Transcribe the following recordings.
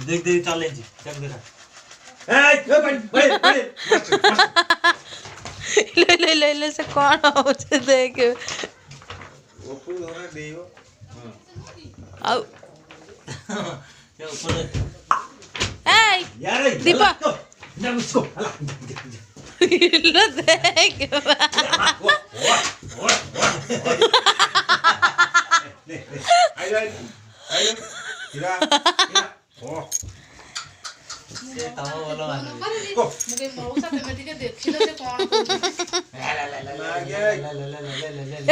देख देख चले जी चल देखा ले से कौन हो देख ऊपर धरा देयो आउ ये ऊपर ए यार दीपा ना मुझको लो देख आइलो किरा ओ से तम बोलो को मुके मौसा पे ठीक देखिलो से कोन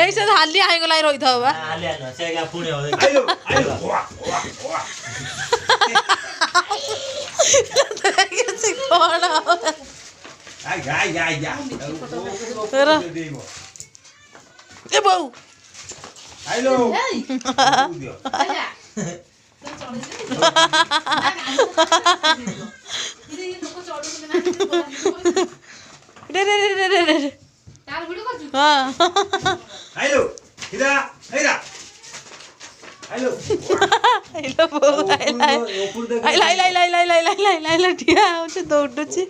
ऐसे हाली आइ गलाई रही था बा आले आले से क्या पुणे हो आइलो आइलो वाह कैसे कौन हो आई गाय गाय जा तेरा ए बहू आइलो दियो आजा तो चढ़े ये लोग चढ़ू ना रे तार वीडियो कर जू हां आइलो किरा हेरा आइलो आइलो बहू आइला ठिया होचे दौडुची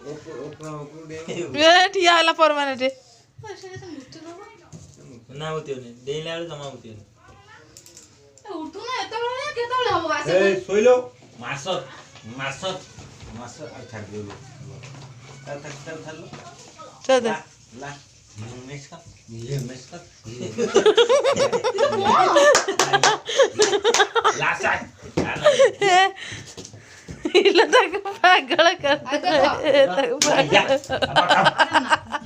ए ठिया होला परमानेंट से से मुट्ठी नो ना होती नहीं डेली आले जमा होती नहीं उठू ना एतबळे केतबळे हबो वासे ए सोइलो मासत मासत मासत आ छाड़ दियो चल चल दे ला मिक्स का ये मिक्स का ला साथ इला तक पागल कर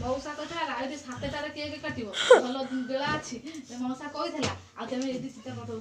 मौसा कथा राइट साथे तारे केक काटिबो भलो बेला अछि मौसा कहिथला आ तमे एदी चिता कटौ